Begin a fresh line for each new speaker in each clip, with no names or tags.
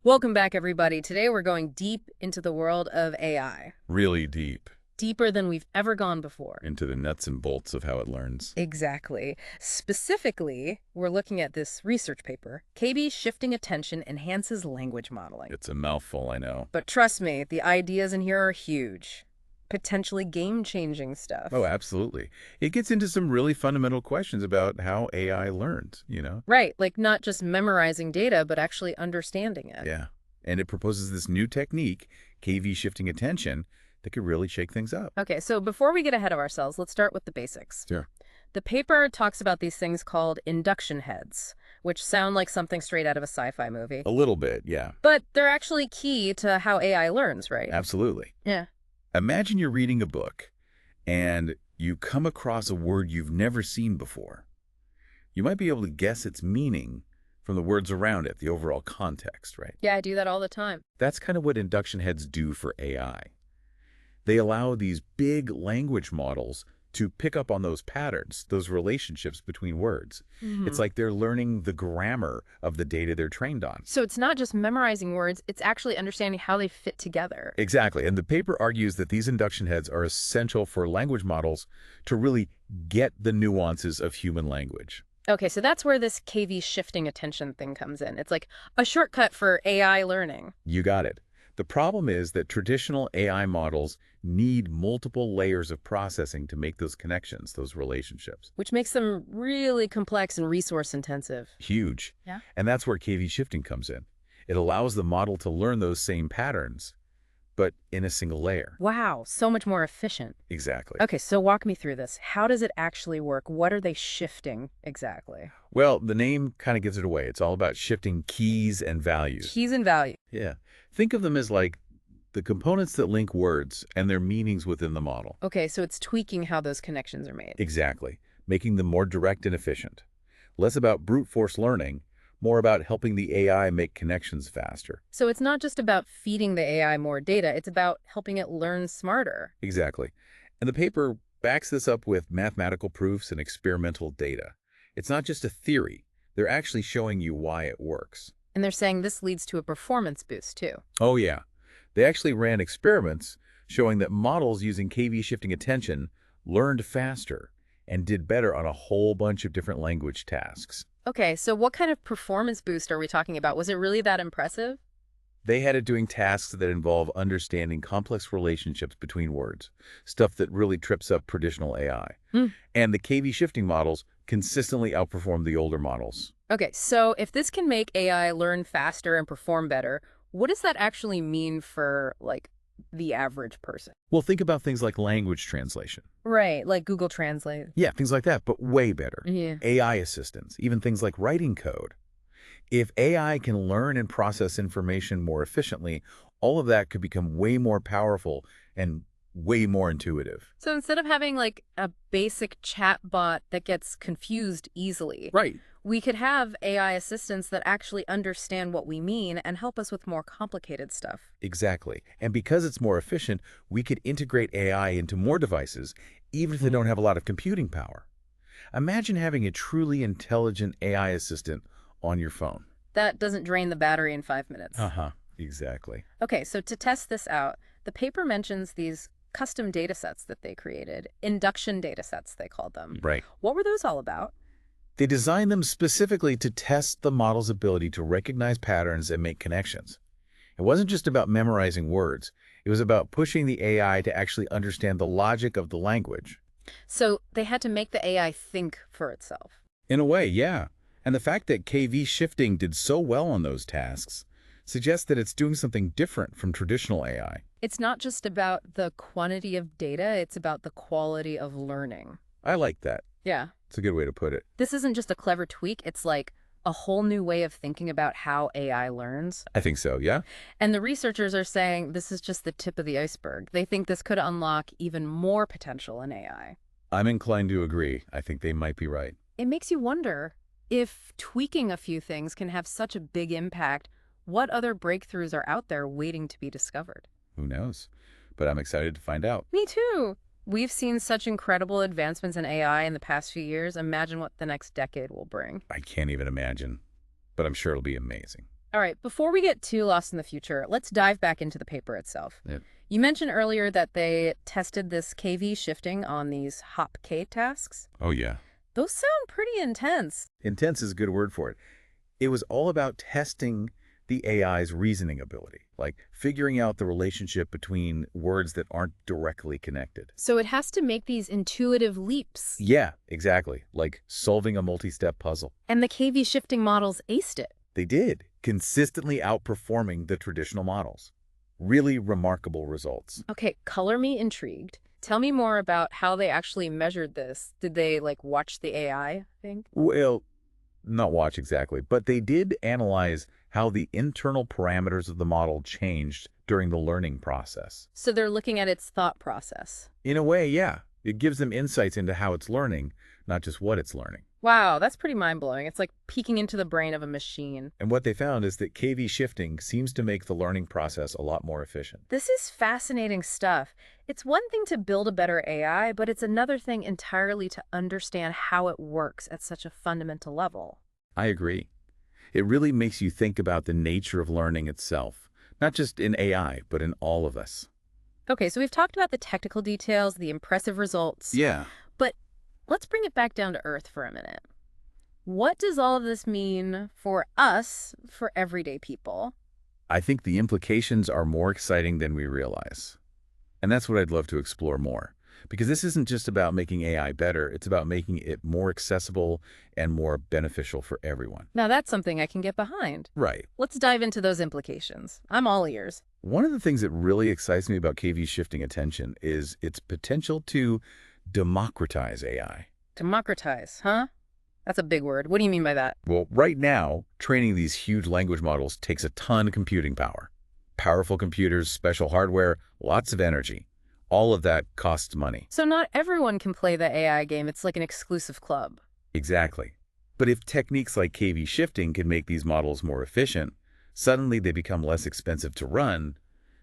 Welcome back, everybody. Today we're going deep into the world of AI.
Really deep
Deeper than we've ever gone before.
into the nuts and bolts of how it learns.
Exactly. Specifically, we're looking at this research paper, KB Shifting Attention Enhances Language Modeling.
It's a mouthful, I know.
But trust me, the ideas in here are huge. Potentially game-changing stuff.
Oh, absolutely. It gets into some really fundamental questions about how AI learns.
Right, like not just memorizing data, but actually understanding it.
Yeah. And it proposes this new technique, KV shifting attention, that could really shake things up.
Okay, so before we get ahead of ourselves, let's start with the basics.
Sure.
The paper talks about these things called induction heads, which sound like something straight out of a sci-fi movie.
A little bit, yeah.
But they're actually key to how AI learns, right?
Absolutely.
Yeah.
Imagine you're reading a book and you come across a word you've never seen before. You might be able to guess its meaning from the words around it, the overall context, right?
Yeah, I do that all the time.
That's kind of what induction heads do for AI. They allow these big language models to pick up on those patterns, those relationships between words. It's like they're learning the grammar of the data they're trained on.
So it's not just memorizing words, it's actually understanding how they fit together.
Exactly. And the paper argues that these induction heads are essential for language models to really get the nuances of human language.
Okay, so that's where this KV shifting attention thing comes in. It's like a shortcut for AI learning.
You got it. The problem is that traditional AI models need multiple layers of processing to make those connections, those relationships.
Which makes them really complex and resource intensive.
Huge.
Yeah.
And that's where KV shifting comes in. It allows the model to learn those same patterns, but in a single layer.
Wow, so much more efficient.
Exactly.
Okay, so walk me through this. How does it actually work? What are they shifting exactly?
Well, the name kind of gives it away. It's all about shifting keys and values.
Keys and value.
Yeah. Think of them as like the components that link words and their meanings within the model.
Okay, so it's tweaking how those connections are made.
Exactly. Making them more direct and efficient. Less about brute force learning, more about helping the AI make connections faster.
So it's not just about feeding the AI more data, it's about helping it learn smarter.
Exactly. And the paper backs this up with mathematical proofs and experimental data. It's not just a theory. They're actually showing you why it works.
And they're saying this leads to a performance boost, too.
Oh, yeah. They actually ran experiments showing that models using KV shifting attention learned faster and did better on a whole bunch of different language tasks.
Okay, so what kind of performance boost are we talking about? Was it really that impressive?
They had it doing tasks that involve understanding complex relationships between words, stuff that really trips up traditional AI.
Hmm.
And the KV shifting models consistently outperformed the older models.
Okay, so if this can make AI learn faster and perform better, what does that actually mean for, like, the average person?
Well, think about things like language translation.
Right, like Google Translate.
Yeah, things like that, but way better.
Yeah.
AI assistants, even things like writing code. If AI can learn and process information more efficiently, all of that could become way more powerful and way more intuitive.
So instead of having like a basic chat bot that gets confused easily,
Right.
we could have AI assistants that actually understand what we mean and help us with more complicated stuff.
Exactly. And because it's more efficient, we could integrate AI into more devices, even if they don't have a lot of computing power. Imagine having a truly intelligent AI assistant on your phone.
That doesn't drain the battery in 5 minutes.
Uh-huh. Exactly.
Okay, so to test this out, the paper mentions these custom data sets that they created, induction data sets, they called them.
Right.
What were those all about?
They designed them specifically to test the model's ability to recognize patterns and make connections. It wasn't just about memorizing words. It was about pushing the AI to actually understand the logic of the language.
So they had to make the AI think for itself.
In a way, yeah. And the fact that KV shifting did so well on those tasks suggests that it's doing something different from traditional AI.
It's not just about the quantity of data, it's about the quality of learning.
I like that.
Yeah.
It's a good way to put it.
This isn't just a clever tweak, it's like a whole new way of thinking about how AI learns.
I think so, yeah?
And the researchers are saying this is just the tip of the iceberg. They think this could unlock even more potential in AI.
I'm inclined to agree. I think they might be right.
It makes you wonder if tweaking a few things can have such a big impact, what other breakthroughs are out there waiting to be discovered?
Who knows? But I'm excited to find out.
Me too. We've seen such incredible advancements in AI in the past few years. Imagine what the next decade will bring.
I can't even imagine, but I'm sure it'll be amazing.
All right, before we get too lost in the future, let's dive back into the paper itself.
Yeah.
You mentioned earlier that they tested this KV shifting on these HOP-K tasks.
Oh, yeah.
Those sound pretty intense.
Intense is a good word for it. It was all about testing the AI's reasoning ability, like figuring out the relationship between words that aren't directly connected.
So it has to make these intuitive leaps.
Yeah, exactly. Like solving a multi-step puzzle.
And the KV shifting models aced it.
They did, consistently outperforming the traditional models. Really remarkable results.
Okay, color me intrigued. Tell me more about how they actually measured this. Did they, like, watch the AI, I think?
Well, not watch exactly, but they did analyze how the internal parameters of the model changed during the learning process.
So they're looking at its thought process.
In a way, yeah. It gives them insights into how it's learning, not just what it's learning.
Wow, that's pretty mind-blowing. It's like peeking into the brain of a machine.
And what they found is that KV shifting seems to make the learning process a lot more efficient.
This is fascinating stuff. It's one thing to build a better AI, but it's another thing entirely to understand how it works at such a fundamental level.
I agree. It really makes you think about the nature of learning itself, not just in AI, but in all of us.
Okay, so we've talked about the technical details, the impressive results,
Yeah.
but let's bring it back down to earth for a minute. What does all of this mean for us, for everyday people?
I think the implications are more exciting than we realize. And that's what I'd love to explore more. Because this isn't just about making AI better, it's about making it more accessible and more beneficial for everyone.
Now that's something I can get behind.
Right.
Let's dive into those implications. I'm all ears.
One of the things that really excites me about KV shifting attention is its potential to democratize AI.
Democratize, huh? That's a big word. What do you mean by that?
Well, right now, training these huge language models takes a ton of computing power. Powerful computers, special hardware, lots of energy. All of that costs money.
So not everyone can play the AI game. It's like an exclusive club.
Exactly. But if techniques like KV shifting can make these models more efficient, suddenly they become less expensive to run.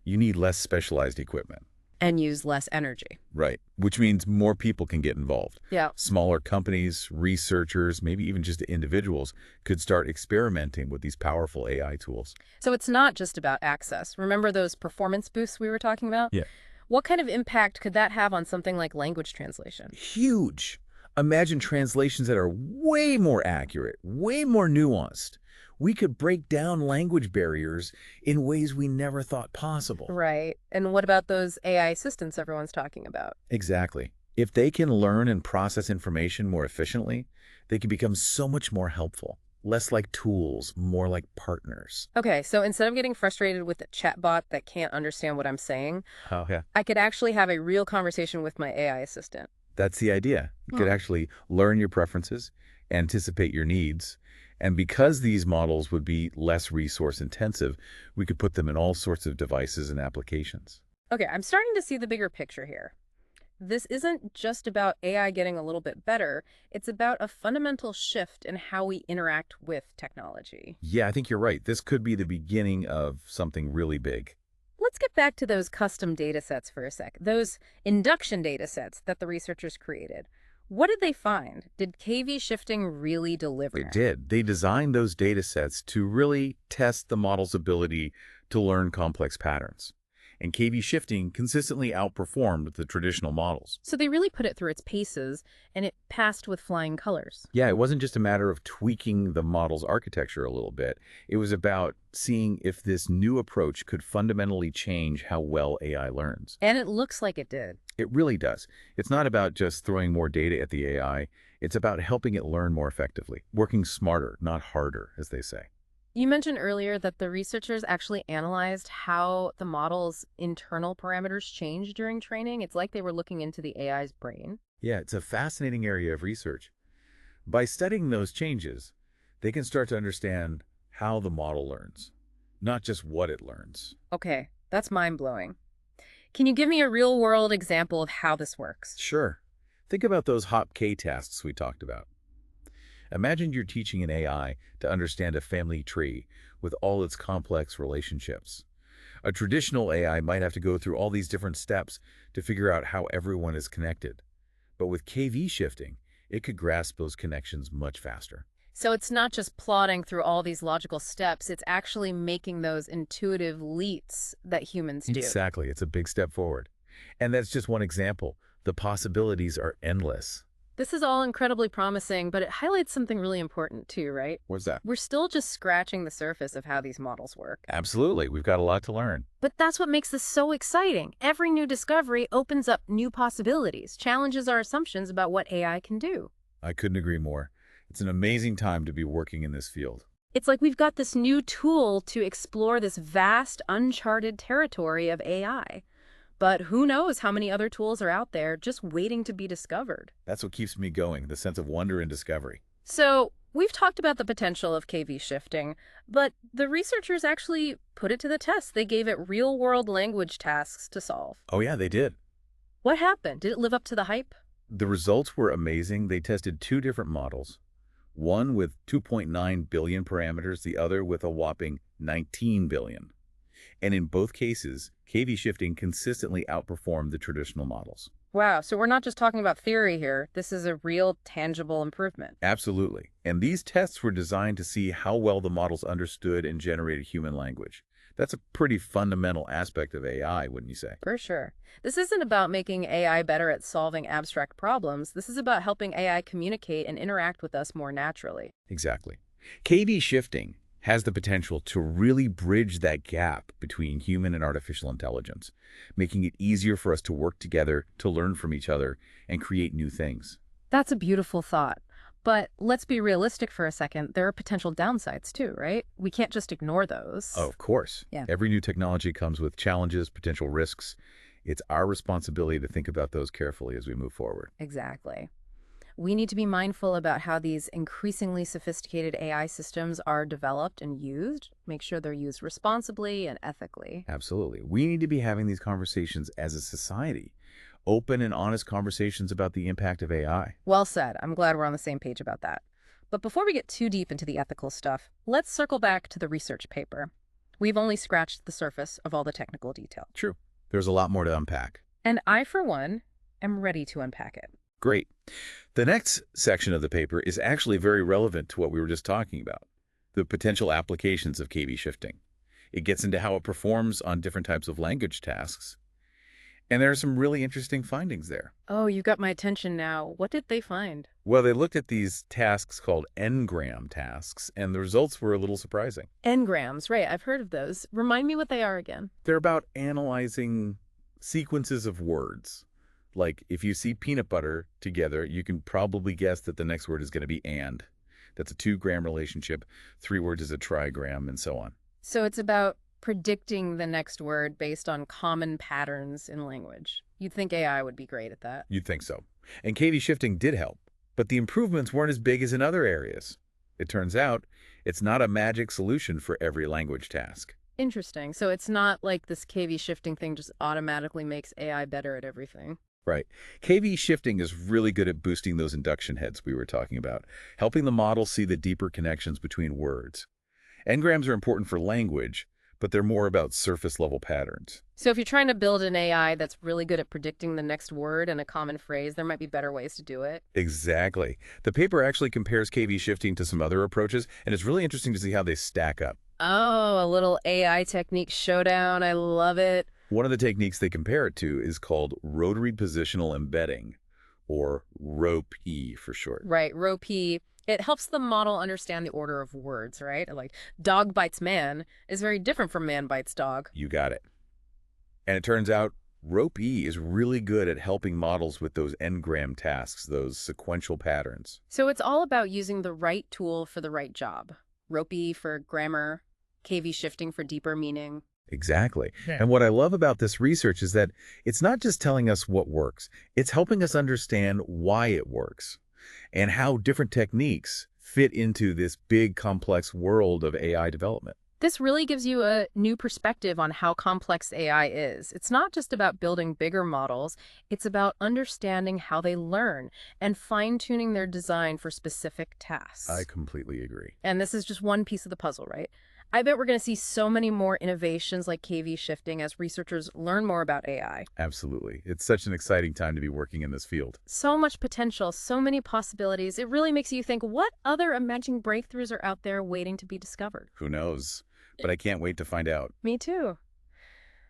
You need less specialized equipment.
And use less energy.
Right. Which means more people can get involved.
Yeah.
Smaller companies, researchers, maybe even just individuals could start experimenting with these powerful AI tools.
So it's not just about access. Remember those performance boosts we were talking about?
Yeah.
What kind of impact could that have on something like language translation?
Huge. Imagine translations that are way more accurate, way more nuanced. We could break down language barriers in ways we never thought possible.
Right. And what about those AI assistants everyone's talking about?
Exactly. If they can learn and process information more efficiently, they can become so much more helpful. Less like tools, more like partners.
Okay, so instead of getting frustrated with a chatbot that can't understand what I'm saying,
Oh, yeah.
I could actually have a real conversation with my AI assistant.
That's the idea. You could actually learn your preferences, anticipate your needs, and because these models would be less resource intensive, we could put them in all sorts of devices and applications.
Okay, I'm starting to see the bigger picture here. This isn't just about AI getting a little bit better. It's about a fundamental shift in how we interact with technology.
Yeah, I think you're right. This could be the beginning of something really big.
Let's get back to those custom data sets for a sec. Those induction data sets that the researchers created. What did they find? Did KV shifting really deliver?
They did. They designed those data sets to really test the model's ability to learn complex patterns. And KV shifting consistently outperformed the traditional models.
So they really put it through its paces, and it passed with flying colors.
Yeah, it wasn't just a matter of tweaking the model's architecture a little bit. It was about seeing if this new approach could fundamentally change how well AI learns.
And it looks like it did.
It really does. It's not about just throwing more data at the AI. It's about helping it learn more effectively, working smarter, not harder, as they say.
You mentioned earlier that the researchers actually analyzed how the model's internal parameters changed during training. It's like they were looking into the AI's brain.
Yeah, it's a fascinating area of research. By studying those changes, they can start to understand how the model learns, not just what it learns.
Okay, that's mind-blowing. Can you give me a real-world example of how this works?
Sure. Think about those HOP-K tasks we talked about. Imagine you're teaching an AI to understand a family tree with all its complex relationships. A traditional AI might have to go through all these different steps to figure out how everyone is connected. But with KV shifting, it could grasp those connections much faster.
So it's not just plodding through all these logical steps, it's actually making those intuitive leaps that humans do.
Exactly. It's a big step forward. And that's just one example. The possibilities are endless.
This is all incredibly promising, but it highlights something really important too, right?
What's that?
We're still just scratching the surface of how these models work.
Absolutely. We've got a lot to learn.
But that's what makes this so exciting. Every new discovery opens up new possibilities, challenges our assumptions about what AI can do.
I couldn't agree more. It's an amazing time to be working in this field.
It's like we've got this new tool to explore this vast, uncharted territory of AI. But who knows how many other tools are out there just waiting to be discovered.
That's what keeps me going, the sense of wonder and discovery.
So, we've talked about the potential of KV shifting, but the researchers actually put it to the test. They gave it real-world language tasks to solve.
Oh yeah, they did.
What happened? Did it live up to the hype?
The results were amazing. They tested two different models, one with 2.9 billion parameters, the other with a whopping 19 billion. And in both cases, KV shifting consistently outperformed the traditional models.
Wow, so we're not just talking about theory here. This is a real, tangible improvement.
Absolutely. And these tests were designed to see how well the models understood and generated human language. That's a pretty fundamental aspect of AI, wouldn't you say?
For sure. This isn't about making AI better at solving abstract problems. This is about helping AI communicate and interact with us more naturally.
Exactly. KV shifting has the potential to really bridge that gap between human and artificial intelligence, making it easier for us to work together, to learn from each other, and create new things.
That's a beautiful thought. But let's be realistic for a second. There are potential downsides too, right? We can't just ignore those.
Oh, of course.
Yeah.
Every new technology comes with challenges, potential risks. It's our responsibility to think about those carefully as we move forward.
Exactly. We need to be mindful about how these increasingly sophisticated AI systems are developed and used, make sure they're used responsibly and ethically.
Absolutely. We need to be having these conversations as a society, open and honest conversations about the impact of AI.
Well said. I'm glad we're on the same page about that. But before we get too deep into the ethical stuff, let's circle back to the research paper. We've only scratched the surface of all the technical detail.
True. There's a lot more to unpack.
And I, for one, am ready to unpack it.
Great. The next section of the paper is actually very relevant to what we were just talking about, the potential applications of KV shifting. It gets into how it performs on different types of language tasks. And there are some really interesting findings there.
Oh, you got my attention now. What did they find?
Well, they looked at these tasks called n-gram tasks, and the results were a little surprising.
N-grams, right. I've heard of those. Remind me what they are again.
They're about analyzing sequences of words. Like, if you see peanut butter together, you can probably guess that the next word is going to be and. That's a 2-gram relationship. 3 words is a trigram, and so on.
So it's about predicting the next word based on common patterns in language. You'd think AI would be great at that.
You'd think so. And KV shifting did help, but the improvements weren't as big as in other areas. It turns out it's not a magic solution for every language task.
Interesting. So it's not like this KV shifting thing just automatically makes AI better at everything.
Right. KV shifting is really good at boosting those induction heads we were talking about, helping the model see the deeper connections between words. N-grams are important for language, but they're more about surface-level patterns.
So if you're trying to build an AI that's really good at predicting the next word and a common phrase, there might be better ways to do it.
Exactly. The paper actually compares KV shifting to some other approaches, and it's really interesting to see how they stack up.
Oh, a little AI technique showdown. I love it.
One of the techniques they compare it to is called rotary positional embedding, or ROP for short.
Right, ROP. It helps the model understand the order of words, right? Like, dog bites man is very different from man bites dog.
You got it. And it turns out ROP is really good at helping models with those n-gram tasks, those sequential patterns.
So it's all about using the right tool for the right job. ROP for grammar, KV shifting for deeper meaning.
Exactly.
Yeah.
And what I love about this research is that it's not just telling us what works, it's helping us understand why it works and how different techniques fit into this big, complex world of AI development.
This really gives you a new perspective on how complex AI is. It's not just about building bigger models, it's about understanding how they learn and fine-tuning their design for specific tasks.
I completely agree.
And this is just one piece of the puzzle, right? I bet we're going to see so many more innovations like KV shifting as researchers learn more about AI.
Absolutely. It's such an exciting time to be working in this field.
So much potential, so many possibilities. It really makes you think, what other emerging breakthroughs are out there waiting to be discovered?
Who knows? But I can't wait to find out.
Me too.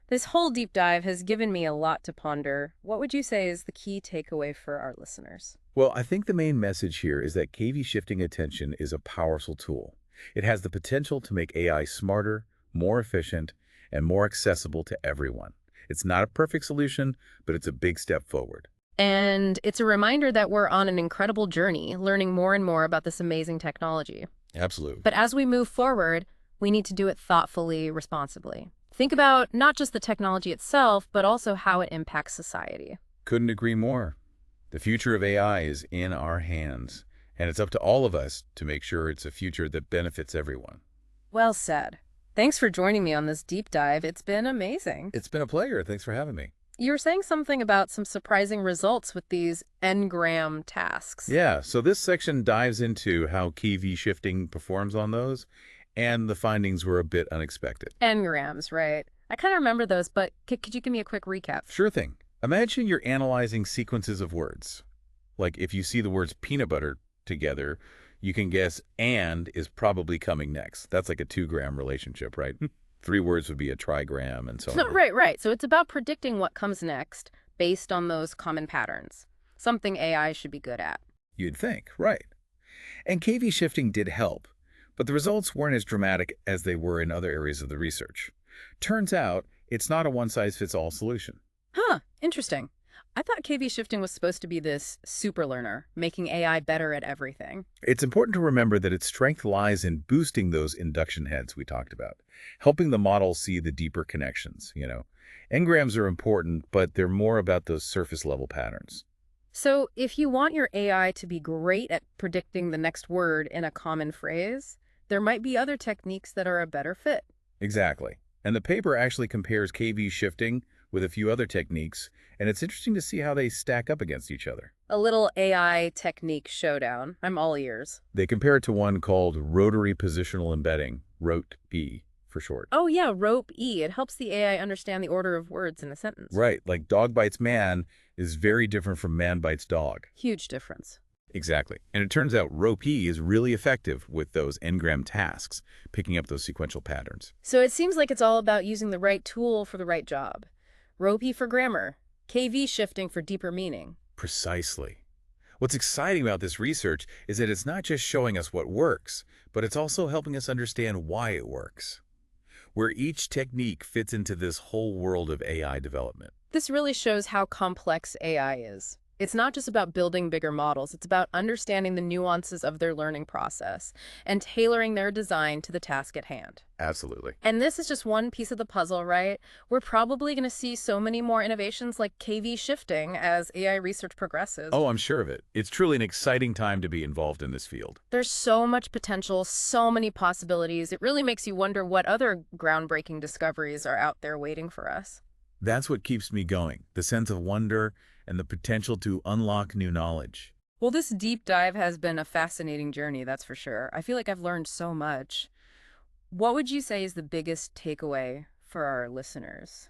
This whole deep dive has given me a lot to ponder. What would you say is the key takeaway for our listeners?
Well, I think the main message here is that KV shifting attention is a powerful tool. It has the potential to make AI smarter, more efficient, and more accessible to everyone. It's not a perfect solution, but it's a big step forward.
And it's a reminder that we're on an incredible journey, learning more and more about this amazing technology.
Absolutely.
But as we move forward, we need to do it thoughtfully, responsibly. Think about not just the technology itself, but also how it impacts society.
Couldn't agree more. The future of AI is in our hands, and it's up to all of us to make sure it's a future that benefits everyone.
Well said. Thanks for joining me on this deep dive. It's been amazing.
It's been a pleasure. Thanks for having me.
You were saying something about some surprising results with these Ngram tasks.
Yeah, so this section dives into how KV shifting performs on those, and the findings were a bit unexpected.
Ngrams, right. I kind of remember those, but could you give me a quick recap?
Sure thing. Imagine you're analyzing sequences of words. Like if you see the words peanut butter together, you can guess and is probably coming next. That's like a 2-gram relationship, right? 3 words would be a trigram and so on.
Right. So it's about predicting what comes next based on those common patterns. Something AI should be good at.
You'd think, right. And KV shifting did help, but the results weren't as dramatic as they were in other areas of the research. Turns out, it's not a one-size-fits-all solution.
Huh, interesting. I thought KV shifting was supposed to be this super learner, making AI better at everything.
It's important to remember that its strength lies in boosting those induction heads we talked about, helping the model see the deeper connections. Ngrams are important, but they're more about those surface-level patterns.
So if you want your AI to be great at predicting the next word in a common phrase, there might be other techniques that are a better fit.
Exactly. And the paper actually compares KV shifting with a few other techniques, and it's interesting to see how they stack up against each other.
A little AI technique showdown. I'm all ears.
They compare it to one called rotary positional embedding, ROTE for short.
Oh yeah, ROPE. It helps the AI understand the order of words in a sentence.
Right, like dog bites man is very different from man bites dog.
Huge difference.
Exactly. And it turns out ROPE is really effective with those Ngram tasks, picking up those sequential patterns.
So it seems like it's all about using the right tool for the right job. ROPE for grammar, KV shifting for deeper meaning.
Precisely. What's exciting about this research is that it's not just showing us what works, but it's also helping us understand why it works, where each technique fits into this whole world of AI development.
This really shows how complex AI is. It's not just about building bigger models, it's about understanding the nuances of their learning process and tailoring their design to the task at hand.
Absolutely.
And this is just one piece of the puzzle, right? We're probably going to see so many more innovations like KV shifting as AI research progresses.
Oh, I'm sure of it. It's truly an exciting time to be involved in this field.
There's so much potential, so many possibilities. It really makes you wonder what other groundbreaking discoveries are out there waiting for us.
That's what keeps me going, the sense of wonder and the potential to unlock new knowledge.
Well, this deep dive has been a fascinating journey, that's for sure. I feel like I've learned so much. What would you say is the biggest takeaway for our listeners?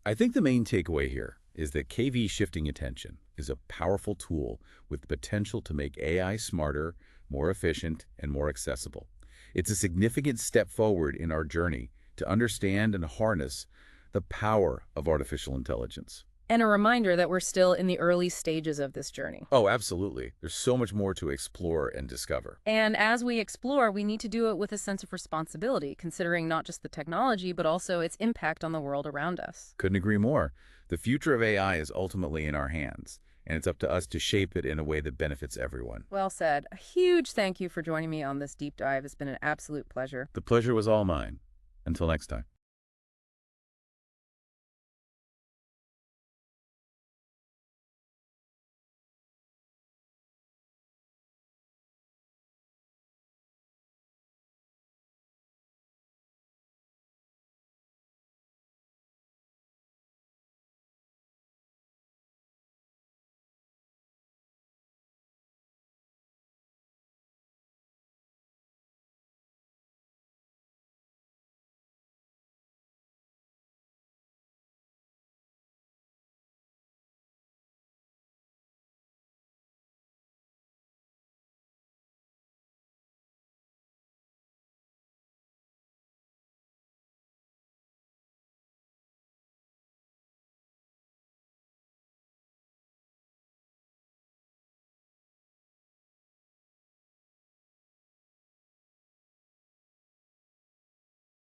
I think the main takeaway here is that KV shifting attention is a powerful tool with the potential to make AI smarter, more efficient, and more accessible. It's a significant step forward in our journey to understand and harness the power of artificial intelligence.
And a reminder that we're still in the early stages of this journey.
Oh, absolutely. There's so much more to explore and discover.
And as we explore, we need to do it with a sense of responsibility, considering not just the technology, but also its impact on the world around us.
Couldn't agree more. The future of AI is ultimately in our hands, and it's up to us to shape it in a way that benefits everyone.
Well said. A huge thank you for joining me on this deep dive. It's been an absolute pleasure.
The pleasure was all mine. Until next time.